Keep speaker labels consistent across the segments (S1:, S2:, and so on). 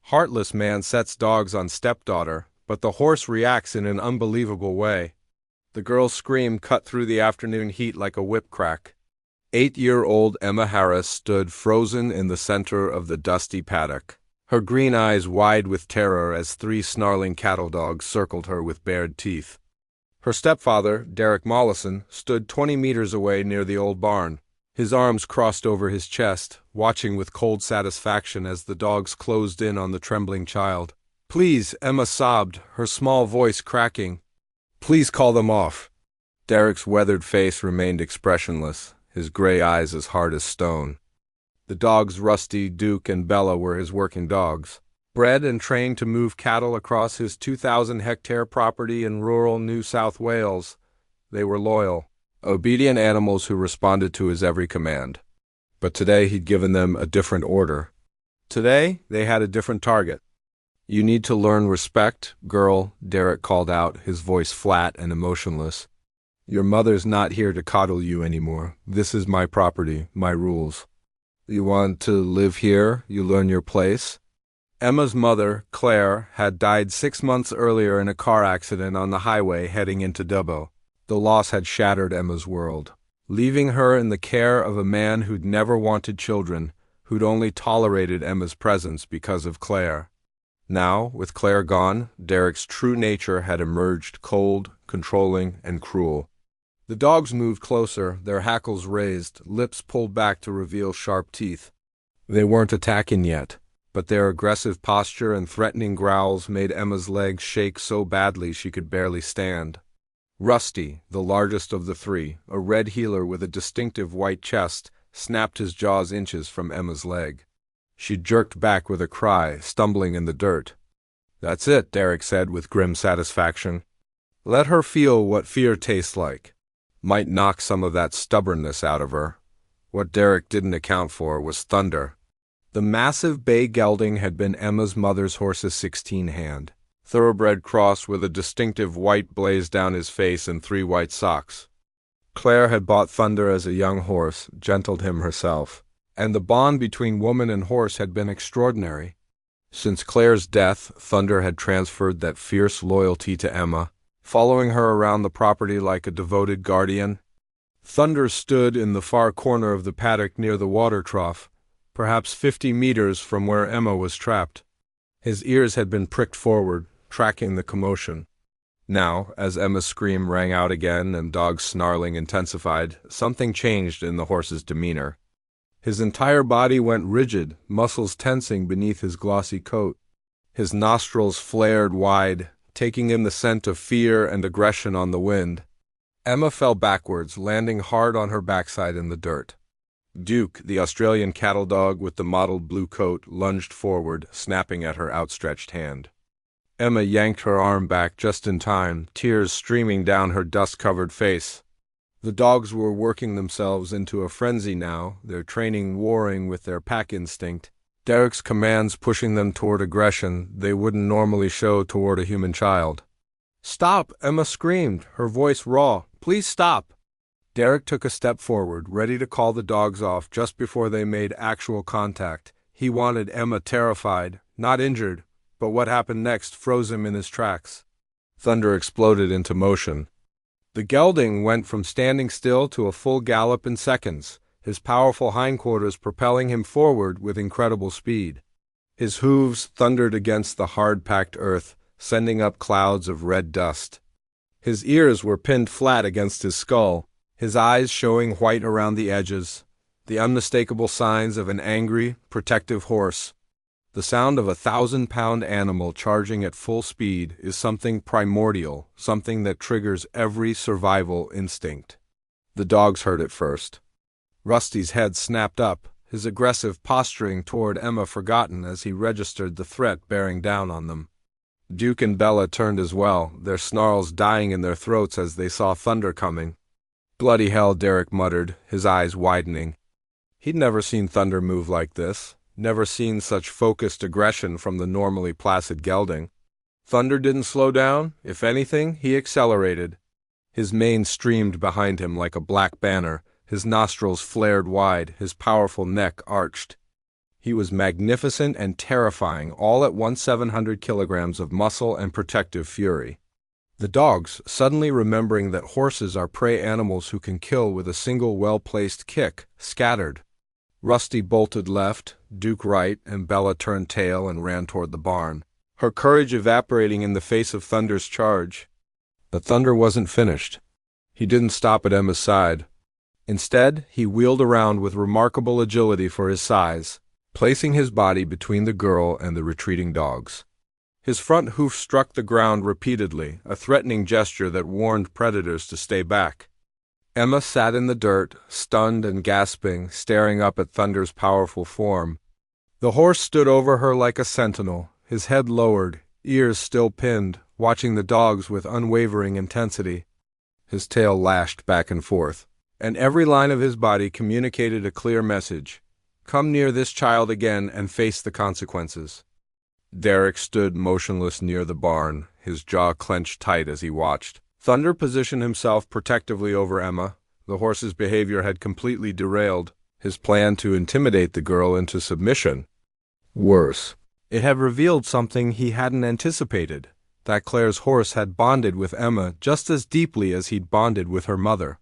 S1: Heartless man sets dogs on stepdaughter, but the horse reacts in an unbelievable way. The girl's scream cut through the afternoon heat like a whip crack. 8-year-old Emma Harris stood frozen in the center of the dusty paddock, her green eyes wide with terror as 3 snarling cattle dogs circled her with bared teeth. Her stepfather, Derek Mollison, stood 20 meters away near the old barn, his arms crossed over his chest, watching with cold satisfaction as the dogs closed in on the trembling child. "Please," Emma sobbed, her small voice cracking. "Please call them off." Derek's weathered face remained expressionless, his gray eyes as hard as stone. The dogs Rusty, Duke, and Bella were his working dogs. Bred and trained to move cattle across his 2,000-hectare property in rural New South Wales, they were loyal, obedient animals who responded to his every command. But today he'd given them a different order. Today they had a different target. "You need to learn respect, girl," Derek called out, his voice flat and emotionless. "Your mother's not here to coddle you anymore. This is my property, my rules. You want to live here, you learn your place." Emma's mother, Claire, had died 6 months earlier in a car accident on the highway heading into Dubbo. The loss had shattered Emma's world, leaving her in the care of a man who'd never wanted children, who'd only tolerated Emma's presence because of Claire. Now, with Claire gone, Derek's true nature had emerged, cold, controlling, and cruel. The dogs moved closer, their hackles raised, lips pulled back to reveal sharp teeth. They weren't attacking yet, but their aggressive posture and threatening growls made Emma's legs shake so badly she could barely stand. Rusty, the largest of the 3, a red heeler with a distinctive white chest, snapped his jaws inches from Emma's leg. She jerked back with a cry, stumbling in the dirt. "That's it," Derek said with grim satisfaction. "Let her feel what fear tastes like. Might knock some of that stubbornness out of her." What Derek didn't account for was Thunder. The massive bay gelding had been Emma's mother's horse's 16-hand. Thoroughbred cross with a distinctive white blaze down his face and 3 white socks. Claire had bought Thunder as a young horse, gentled him herself, and the bond between woman and horse had been extraordinary. Since Claire's death, Thunder had transferred that fierce loyalty to Emma, following her around the property like a devoted guardian. Thunder stood in the far corner of the paddock near the water trough, perhaps 50 meters from where Emma was trapped. His ears had been pricked forward, tracking the commotion. Now, as Emma's scream rang out again and dogs' snarling intensified, something changed in the horse's demeanor. His entire body went rigid, muscles tensing beneath his glossy coat. His nostrils flared wide, taking in the scent of fear and aggression on the wind. Emma fell backwards, landing hard on her backside in the dirt. Duke, the Australian cattle dog with the mottled blue coat, lunged forward, snapping at her outstretched hand. Emma yanked her arm back just in time, tears streaming down her dust-covered face. The dogs were working themselves into a frenzy now, their training warring with their pack instinct. Derek's commands pushing them toward aggression they wouldn't normally show toward a human child. "Stop!" Emma screamed, her voice raw. "Please stop!" Derek took a step forward, ready to call the dogs off just before they made actual contact. He wanted Emma terrified, not injured, but what happened next froze him in his tracks. Thunder exploded into motion. The gelding went from standing still to a full gallop in seconds, his powerful hindquarters propelling him forward with incredible speed. His hooves thundered against the hard-packed earth, sending up clouds of red dust. His ears were pinned flat against his skull, his eyes showing white around the edges, the unmistakable signs of an angry, protective horse. The sound of a 1,000-pound animal charging at full speed is something primordial, something that triggers every survival instinct. The dogs heard it first. Rusty's head snapped up, his aggressive posturing toward Emma forgotten as he registered the threat bearing down on them. Duke and Bella turned as well, their snarls dying in their throats as they saw Thunder coming. "Bloody hell," Derek muttered, his eyes widening. He'd never seen Thunder move like this. Never seen such focused aggression from the normally placid gelding. Thunder didn't slow down. If anything, he accelerated. His mane streamed behind him like a black banner, his nostrils flared wide, his powerful neck arched. He was magnificent and terrifying, all at once 700 kilograms of muscle and protective fury. The dogs, suddenly remembering that horses are prey animals who can kill with a single well-placed kick, scattered. Rusty bolted left, Duke right, and Bella turned tail and ran toward the barn, her courage evaporating in the face of Thunder's charge. But Thunder wasn't finished. He didn't stop at Emma's side. Instead, he wheeled around with remarkable agility for his size, placing his body between the girl and the retreating dogs. His front hoof struck the ground repeatedly, a threatening gesture that warned predators to stay back. Emma sat in the dirt, stunned and gasping, staring up at Thunder's powerful form. The horse stood over her like a sentinel, his head lowered, ears still pinned, watching the dogs with unwavering intensity. His tail lashed back and forth, and every line of his body communicated a clear message. Come near this child again and face the consequences. Derek stood motionless near the barn, his jaw clenched tight as he watched. Thunder positioned himself protectively over Emma. The horse's behavior had completely derailed his plan to intimidate the girl into submission. Worse, it had revealed something he hadn't anticipated, that Claire's horse had bonded with Emma just as deeply as he'd bonded with her mother.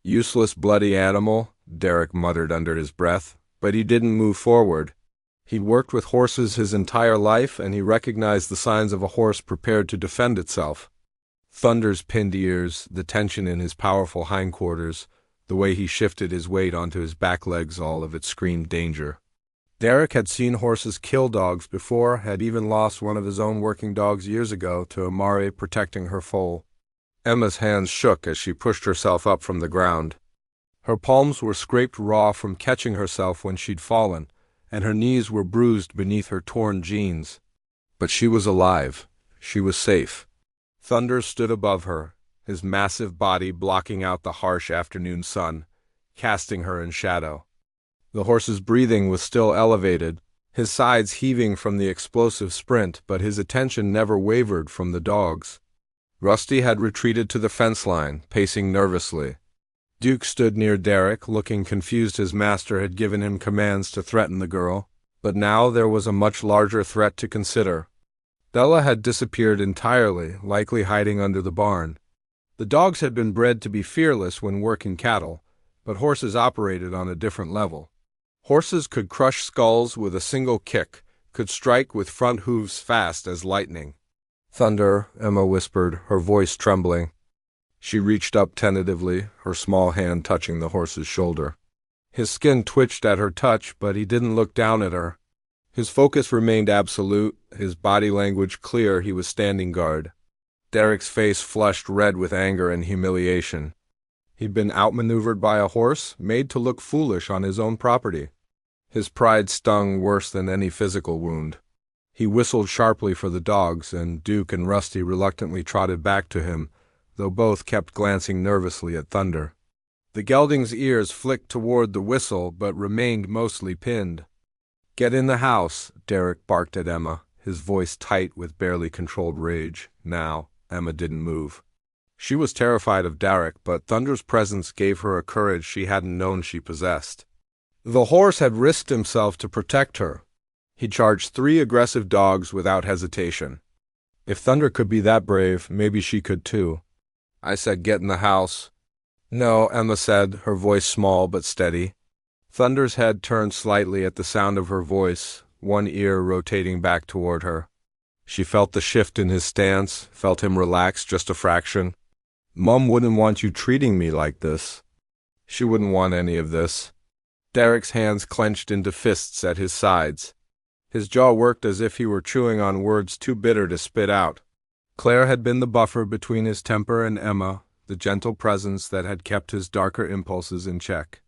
S1: Useless bloody animal, Derek muttered under his breath, but he didn't move forward. He'd worked with horses his entire life, and he recognized the signs of a horse prepared to defend itself. Thunder's pinned ears, the tension in his powerful hindquarters, the way he shifted his weight onto his back legs, all of it screamed danger. Derek had seen horses kill dogs before, had even lost one of his own working dogs years ago to Amare protecting her foal. Emma's hands shook as she pushed herself up from the ground. Her palms were scraped raw from catching herself when she'd fallen, and her knees were bruised beneath her torn jeans. But she was alive. She was safe. Thunder stood above her, his massive body blocking out the harsh afternoon sun, casting her in shadow. The horse's breathing was still elevated, his sides heaving from the explosive sprint, but his attention never wavered from the dogs. Rusty had retreated to the fence line, pacing nervously. Duke stood near Derek, looking confused. His master had given him commands to threaten the girl, but now there was a much larger threat to consider. Bella had disappeared entirely, likely hiding under the barn. The dogs had been bred to be fearless when working cattle, but horses operated on a different level. Horses could crush skulls with a single kick, could strike with front hooves fast as lightning. Thunder, Emma whispered, her voice trembling. She reached up tentatively, her small hand touching the horse's shoulder. His skin twitched at her touch, but he didn't look down at her. His focus remained absolute, his body language clear. He was standing guard. Derek's face flushed red with anger and humiliation. He'd been outmaneuvered by a horse, made to look foolish on his own property. His pride stung worse than any physical wound. He whistled sharply for the dogs, and Duke and Rusty reluctantly trotted back to him, though both kept glancing nervously at Thunder. The gelding's ears flicked toward the whistle, but remained mostly pinned. "Get in the house," Derek barked at Emma, his voice tight with barely controlled rage. Now, Emma didn't move. She was terrified of Derek, but Thunder's presence gave her a courage she hadn't known she possessed. The horse had risked himself to protect her. He charged 3 aggressive dogs without hesitation. If Thunder could be that brave, maybe she could too. "I said get in the house." "No," Emma said, her voice small but steady. Thunder's head turned slightly at the sound of her voice, one ear rotating back toward her. She felt the shift in his stance, felt him relax just a fraction. "Mom wouldn't want you treating me like this." She wouldn't want any of this. Derek's hands clenched into fists at his sides. His jaw worked as if he were chewing on words too bitter to spit out. Claire had been the buffer between his temper and Emma, the gentle presence that had kept his darker impulses in check.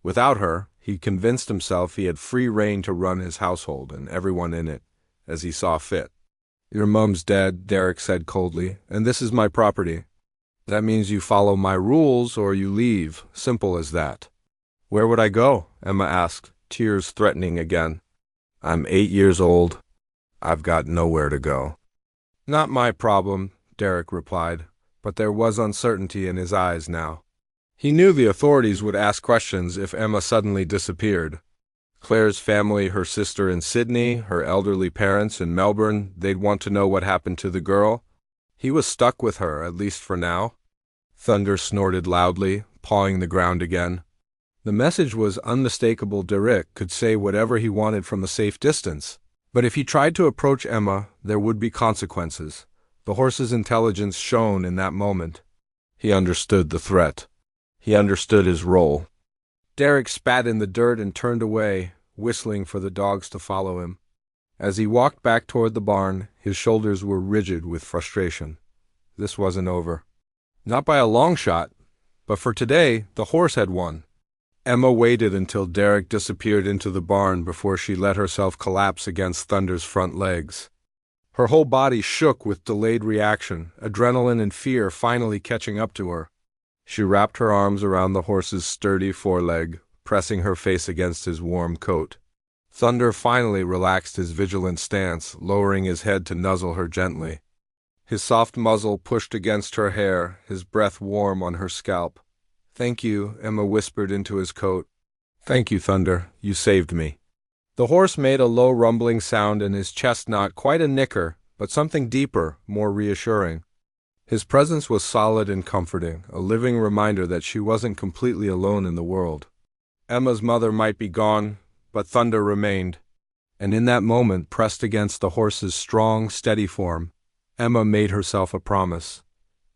S1: Without her, he convinced himself he had free rein to run his household and everyone in it, as he saw fit. "Your mum's dead," Derek said coldly, "and this is my property. That means you follow my rules or you leave, simple as that." "Where would I go?" Emma asked, tears threatening again. "I'm 8 years old. I've got nowhere to go." "Not my problem," Derek replied, but there was uncertainty in his eyes now. He knew the authorities would ask questions if Emma suddenly disappeared. Claire's family, her sister in Sydney, her elderly parents in Melbourne, they'd want to know what happened to the girl. He was stuck with her, at least for now. Thunder snorted loudly, pawing the ground again. The message was unmistakable. Derek could say whatever he wanted from a safe distance. But if he tried to approach Emma, there would be consequences. The horse's intelligence shone in that moment. He understood the threat. He understood his role. Derek spat in the dirt and turned away, whistling for the dogs to follow him. As he walked back toward the barn, his shoulders were rigid with frustration. This wasn't over. Not by a long shot, but for today, the horse had won. Emma waited until Derek disappeared into the barn before she let herself collapse against Thunder's front legs. Her whole body shook with delayed reaction, adrenaline and fear finally catching up to her. She wrapped her arms around the horse's sturdy foreleg, pressing her face against his warm coat. Thunder finally relaxed his vigilant stance, lowering his head to nuzzle her gently. His soft muzzle pushed against her hair, his breath warm on her scalp. "Thank you," Emma whispered into his coat. "Thank you, Thunder. You saved me." The horse made a low rumbling sound in his chest, not quite a nicker, but something deeper, more reassuring. His presence was solid and comforting, a living reminder that she wasn't completely alone in the world. Emma's mother might be gone, but Thunder remained. And in that moment, pressed against the horse's strong, steady form, Emma made herself a promise.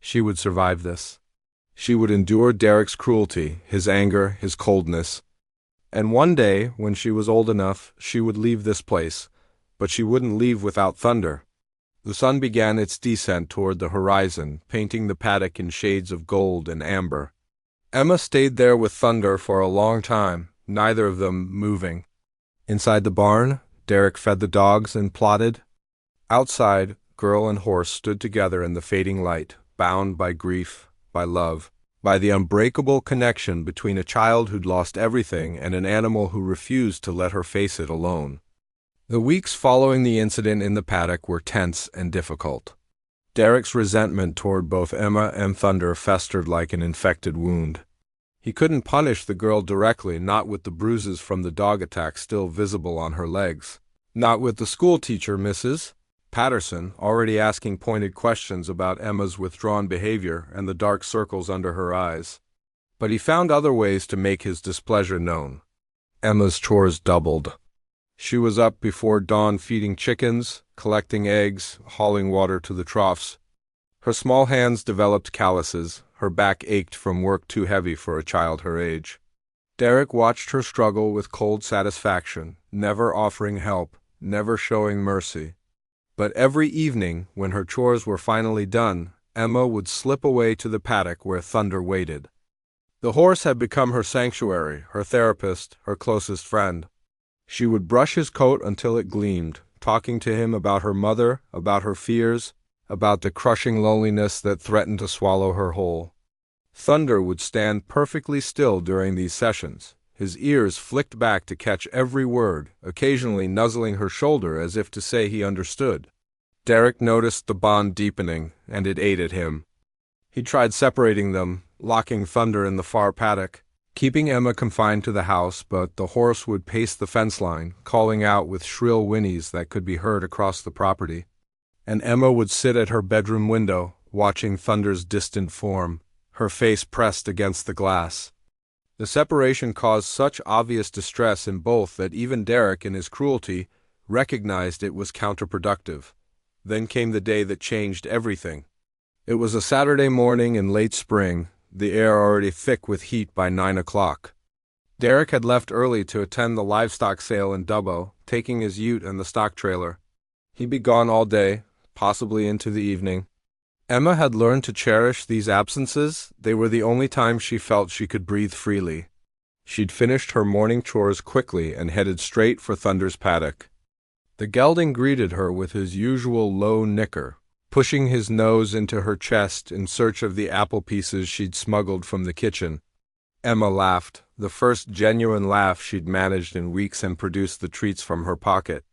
S1: She would survive this. She would endure Derek's cruelty, his anger, his coldness. And one day, when she was old enough, she would leave this place, but she wouldn't leave without Thunder. The sun began its descent toward the horizon, painting the paddock in shades of gold and amber. Emma stayed there with Thunder for a long time, neither of them moving. Inside the barn, Derek fed the dogs and plotted. Outside, girl and horse stood together in the fading light, bound by grief, by love, by the unbreakable connection between a child who'd lost everything and an animal who refused to let her face it alone. The weeks following the incident in the paddock were tense and difficult. Derek's resentment toward both Emma and Thunder festered like an infected wound. He couldn't punish the girl directly, not with the bruises from the dog attack still visible on her legs. Not with the schoolteacher, Mrs. Patterson, already asking pointed questions about Emma's withdrawn behavior and the dark circles under her eyes. But he found other ways to make his displeasure known. Emma's chores doubled. She was up before dawn feeding chickens, collecting eggs, hauling water to the troughs. Her small hands developed calluses, her back ached from work too heavy for a child her age. Derek watched her struggle with cold satisfaction, never offering help, never showing mercy. But every evening, when her chores were finally done, Emma would slip away to the paddock where Thunder waited. The horse had become her sanctuary, her therapist, her closest friend. She would brush his coat until it gleamed, talking to him about her mother, about her fears, about the crushing loneliness that threatened to swallow her whole. Thunder would stand perfectly still during these sessions, his ears flicked back to catch every word, occasionally nuzzling her shoulder as if to say he understood. Derek noticed the bond deepening, and it ate at him. He tried separating them, locking Thunder in the far paddock, keeping Emma confined to the house, but the horse would pace the fence line, calling out with shrill whinnies that could be heard across the property. And Emma would sit at her bedroom window, watching Thunder's distant form, her face pressed against the glass. The separation caused such obvious distress in both that even Derek, in his cruelty, recognized it was counterproductive. Then came the day that changed everything. It was a Saturday morning in late spring, the air already thick with heat by 9 o'clock. Derek had left early to attend the livestock sale in Dubbo, taking his ute and the stock trailer. He'd be gone all day, possibly into the evening. Emma had learned to cherish these absences. They were the only time she felt she could breathe freely. She'd finished her morning chores quickly and headed straight for Thunder's paddock. The gelding greeted her with his usual low nicker, pushing his nose into her chest in search of the apple pieces she'd smuggled from the kitchen. Emma laughed, the first genuine laugh she'd managed in weeks, and produced the treats from her pocket.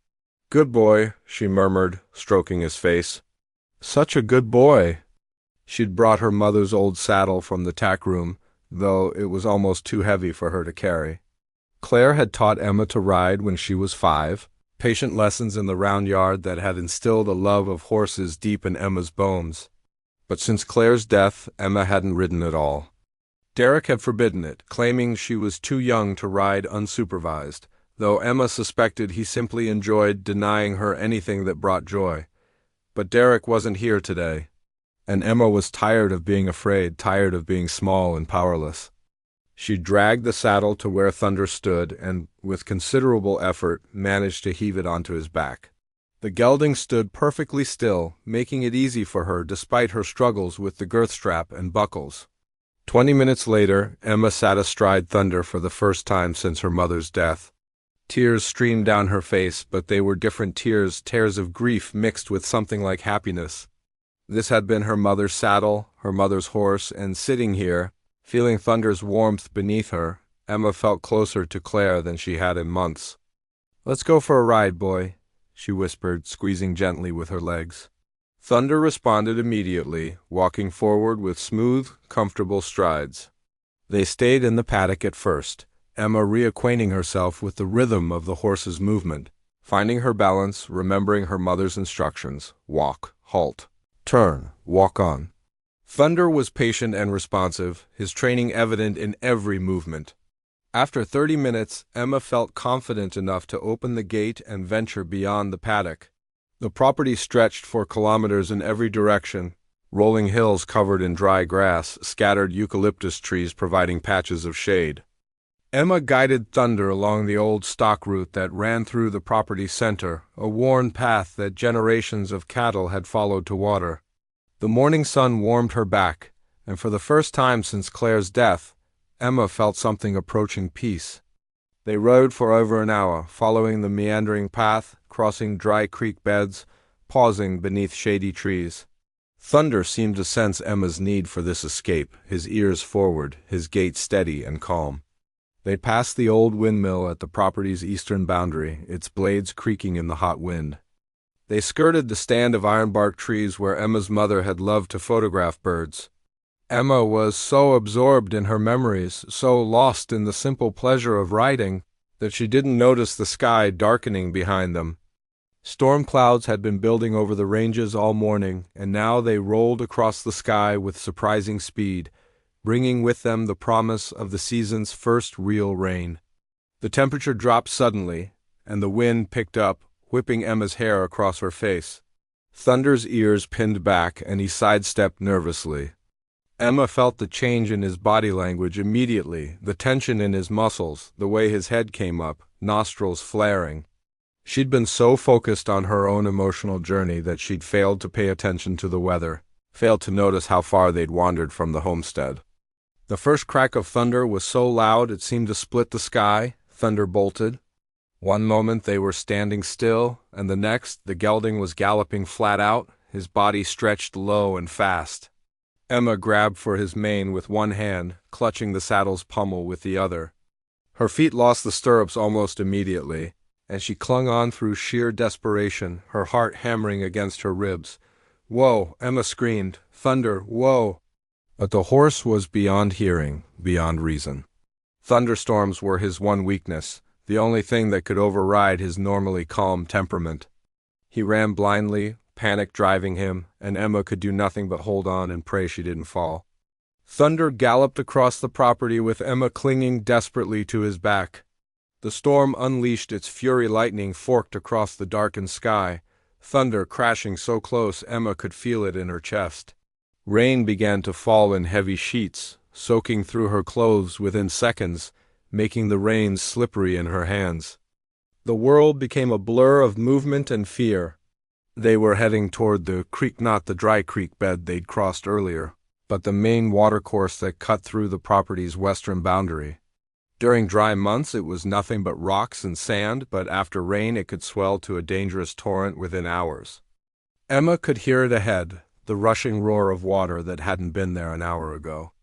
S1: "Good boy," she murmured, stroking his face. "Such a good boy." She'd brought her mother's old saddle from the tack room, though it was almost too heavy for her to carry. Claire had taught Emma to ride when she was 5, patient lessons in the round yard that had instilled a love of horses deep in Emma's bones. But since Claire's death, Emma hadn't ridden at all. Derek had forbidden it, claiming she was too young to ride unsupervised, though Emma suspected he simply enjoyed denying her anything that brought joy. But Derek wasn't here today, and Emma was tired of being afraid, tired of being small and powerless. She dragged the saddle to where Thunder stood and, with considerable effort, managed to heave it onto his back. The gelding stood perfectly still, making it easy for her despite her struggles with the girth strap and buckles. 20 minutes later, Emma sat astride Thunder for the first time since her mother's death. Tears streamed down her face, but they were different tears, tears of grief mixed with something like happiness. This had been her mother's saddle, her mother's horse, and sitting here, feeling Thunder's warmth beneath her, Emma felt closer to Claire than she had in months. "Let's go for a ride, boy," she whispered, squeezing gently with her legs. Thunder responded immediately, walking forward with smooth, comfortable strides. They stayed in the paddock at first, Emma reacquainting herself with the rhythm of the horse's movement, finding her balance, remembering her mother's instructions: walk, halt, turn, walk on. Thunder was patient and responsive, his training evident in every movement. After 30 minutes, Emma felt confident enough to open the gate and venture beyond the paddock. The property stretched for kilometers in every direction, rolling hills covered in dry grass, scattered eucalyptus trees providing patches of shade. Emma guided Thunder along the old stock route that ran through the property's center, a worn path that generations of cattle had followed to water. The morning sun warmed her back, and for the first time since Claire's death, Emma felt something approaching peace. They rode for over an hour, following the meandering path, crossing dry creek beds, pausing beneath shady trees. Thunder seemed to sense Emma's need for this escape, his ears forward, his gait steady and calm. They passed the old windmill at the property's eastern boundary, its blades creaking in the hot wind. They skirted the stand of ironbark trees where Emma's mother had loved to photograph birds. Emma was so absorbed in her memories, so lost in the simple pleasure of riding, that she didn't notice the sky darkening behind them. Storm clouds had been building over the ranges all morning, and now they rolled across the sky with surprising speed, bringing with them the promise of the season's first real rain. The temperature dropped suddenly, and the wind picked up, whipping Emma's hair across her face. Thunder's ears pinned back, and he sidestepped nervously. Emma felt the change in his body language immediately, the tension in his muscles, the way his head came up, nostrils flaring. She'd been so focused on her own emotional journey that she'd failed to pay attention to the weather, failed to notice how far they'd wandered from the homestead. The first crack of thunder was so loud it seemed to split the sky. Thunder bolted. One moment they were standing still, and the next the gelding was galloping flat out, his body stretched low and fast. Emma grabbed for his mane with one hand, clutching the saddle's pommel with the other. Her feet lost the stirrups almost immediately, and she clung on through sheer desperation, her heart hammering against her ribs. "Whoa!" Emma screamed. "Thunder, whoa!" But the horse was beyond hearing, beyond reason. Thunderstorms were his one weakness, the only thing that could override his normally calm temperament. He ran blindly, panic driving him, and Emma could do nothing but hold on and pray she didn't fall. Thunder galloped across the property with Emma clinging desperately to his back. The storm unleashed its fury, lightning forked across the darkened sky, thunder crashing so close Emma could feel it in her chest. Rain began to fall in heavy sheets, soaking through her clothes within seconds, making the reins slippery in her hands. The world became a blur of movement and fear. They were heading toward the creek, not the dry creek bed they'd crossed earlier, but the main watercourse that cut through the property's western boundary. During dry months it was nothing but rocks and sand, but after rain it could swell to a dangerous torrent within hours. Emma could hear it ahead, the rushing roar of water that hadn't been there an hour ago.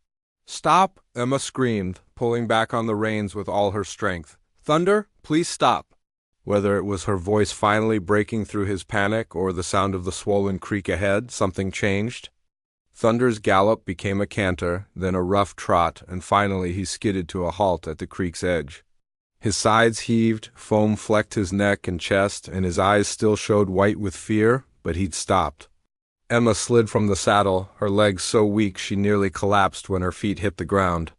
S1: "Stop!" Emma screamed, pulling back on the reins with all her strength. "Thunder, please stop!" Whether it was her voice finally breaking through his panic or the sound of the swollen creek ahead, something changed. Thunder's gallop became a canter, then a rough trot, and finally he skidded to a halt at the creek's edge. His sides heaved, foam flecked his neck and chest, and his eyes still showed white with fear, but he'd stopped. Emma slid from the saddle, her legs so weak she nearly collapsed when her feet hit the ground.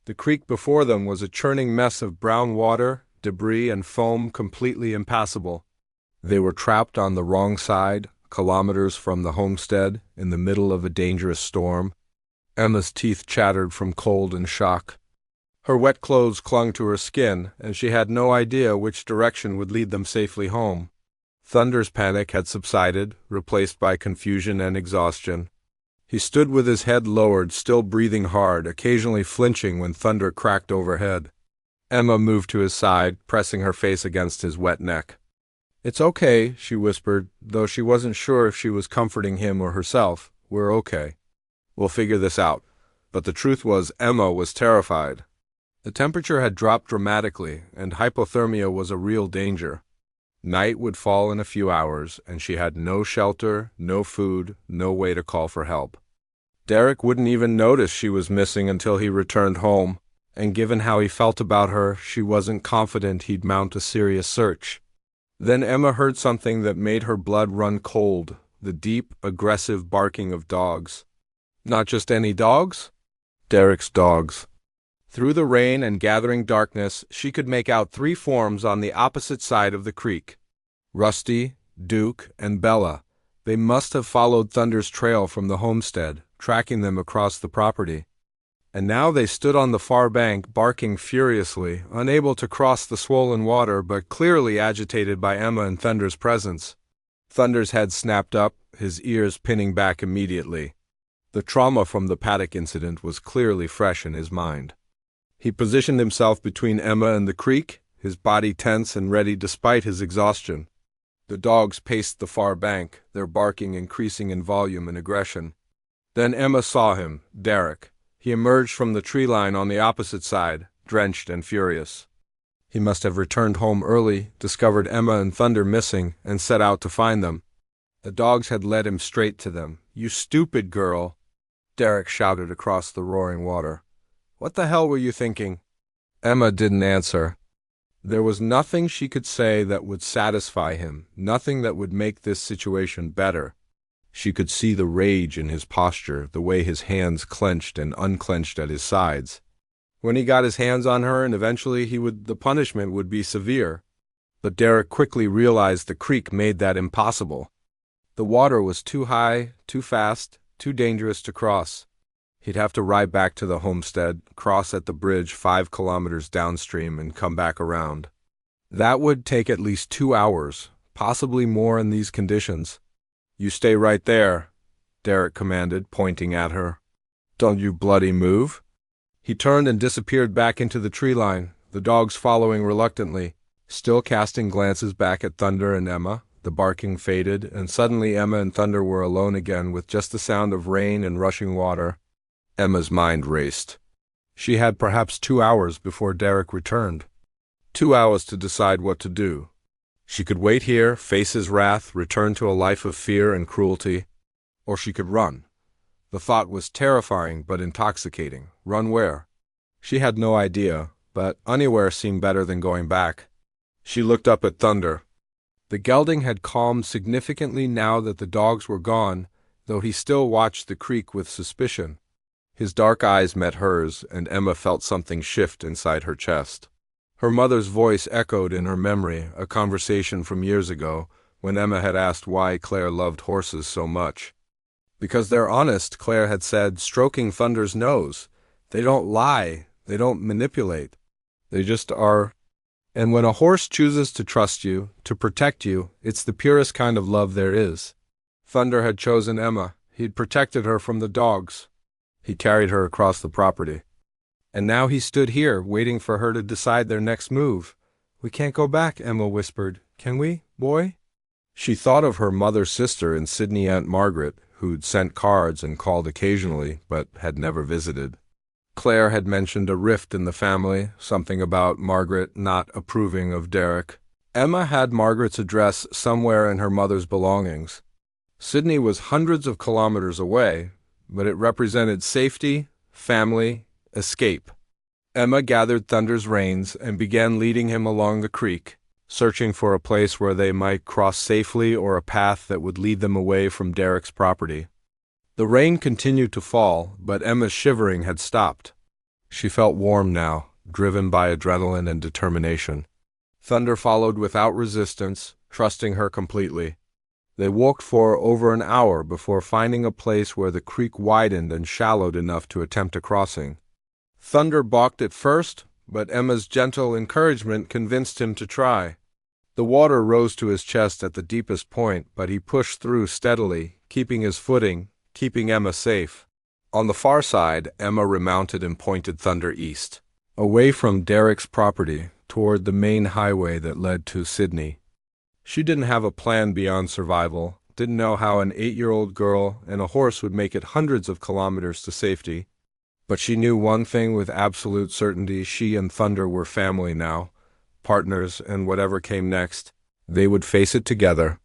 S1: The creek before them was a churning mess of brown water, debris, and foam, completely impassable. They were trapped on the wrong side, kilometers from the homestead, in the middle of a dangerous storm. Emma's teeth chattered from cold and shock. Her wet clothes clung to her skin, and she had no idea which direction would lead them safely home. Thunder's panic had subsided, replaced by confusion and exhaustion. He stood with his head lowered, still breathing hard, occasionally flinching when thunder cracked overhead. Emma moved to his side, pressing her face against his wet neck. "It's okay," she whispered, though she wasn't sure if she was comforting him or herself. "We're okay. We'll figure this out." But the truth was, Emma was terrified. The temperature had dropped dramatically, and hypothermia was a real danger. Night would fall in a few hours, and she had no shelter, no food, no way to call for help. Derek wouldn't even notice she was missing until he returned home, and given how he felt about her, she wasn't confident he'd mount a serious search. Then Emma heard something that made her blood run cold, the deep, aggressive barking of dogs. Not just any dogs? Derek's dogs. Through the rain and gathering darkness, she could make out three forms on the opposite side of the creek. Rusty, Duke, and Bella. They must have followed Thunder's trail from the homestead, tracking them across the property. And now they stood on the far bank, barking furiously, unable to cross the swollen water, but clearly agitated by Emma and Thunder's presence. Thunder's head snapped up, his ears pinning back immediately. The trauma from the paddock incident was clearly fresh in his mind. He positioned himself between Emma and the creek, his body tense and ready despite his exhaustion. The dogs paced the far bank, their barking increasing in volume and aggression. Then Emma saw him, Derek. He emerged from the tree line on the opposite side, drenched and furious. He must have returned home early, discovered Emma and Thunder missing, and set out to find them. The dogs had led him straight to them. "You stupid girl!" Derek shouted across the roaring water. "What the hell were you thinking?" Emma didn't answer. There was nothing she could say that would satisfy him, nothing that would make this situation better. She could see the rage in his posture, the way his hands clenched and unclenched at his sides. When he got his hands on her, and eventually the punishment would be severe. But Derek quickly realized the creek made that impossible. The water was too high, too fast, too dangerous to cross. He'd have to ride back to the homestead, cross at the bridge 5 kilometers downstream, and come back around. That would take at least 2 hours, possibly more in these conditions. "You stay right there," Derek commanded, pointing at her. "Don't you bloody move." He turned and disappeared back into the tree line, the dogs following reluctantly, still casting glances back at Thunder and Emma. The barking faded, and suddenly Emma and Thunder were alone again with just the sound of rain and rushing water. Emma's mind raced. She had perhaps 2 hours before Derek returned. 2 hours to decide what to do. She could wait here, face his wrath, return to a life of fear and cruelty, or she could run. The thought was terrifying but intoxicating. Run where? She had no idea, but anywhere seemed better than going back. She looked up at Thunder. The gelding had calmed significantly now that the dogs were gone, though he still watched the creek with suspicion. His dark eyes met hers, and Emma felt something shift inside her chest. Her mother's voice echoed in her memory, a conversation from years ago, when Emma had asked why Claire loved horses so much. "Because they're honest," Claire had said, stroking Thunder's nose. "They don't lie, they don't manipulate. They just are. And when a horse chooses to trust you, to protect you, it's the purest kind of love there is." Thunder had chosen Emma. He'd protected her from the dogs. He carried her across the property. And now he stood here, waiting for her to decide their next move. "We can't go back," Emma whispered. "Can we, boy?" She thought of her mother's sister and Sydney Aunt Margaret, who'd sent cards and called occasionally, but had never visited. Claire had mentioned a rift in the family, something about Margaret not approving of Derek. Emma had Margaret's address somewhere in her mother's belongings. Sydney was hundreds of kilometers away, but it represented safety, family, escape. Emma gathered Thunder's reins and began leading him along the creek, searching for a place where they might cross safely or a path that would lead them away from Derek's property. The rain continued to fall, but Emma's shivering had stopped. She felt warm now, driven by adrenaline and determination. Thunder followed without resistance, trusting her completely. They walked for over an hour before finding a place where the creek widened and shallowed enough to attempt a crossing. Thunder balked at first, but Emma's gentle encouragement convinced him to try. The water rose to his chest at the deepest point, but he pushed through steadily, keeping his footing, keeping Emma safe. On the far side, Emma remounted and pointed Thunder east, away from Derek's property, toward the main highway that led to Sydney. She didn't have a plan beyond survival, didn't know how an 8-year-old girl and a horse would make it hundreds of kilometers to safety. But she knew one thing with absolute certainty: she and Thunder were family now, partners, and whatever came next, they would face it together.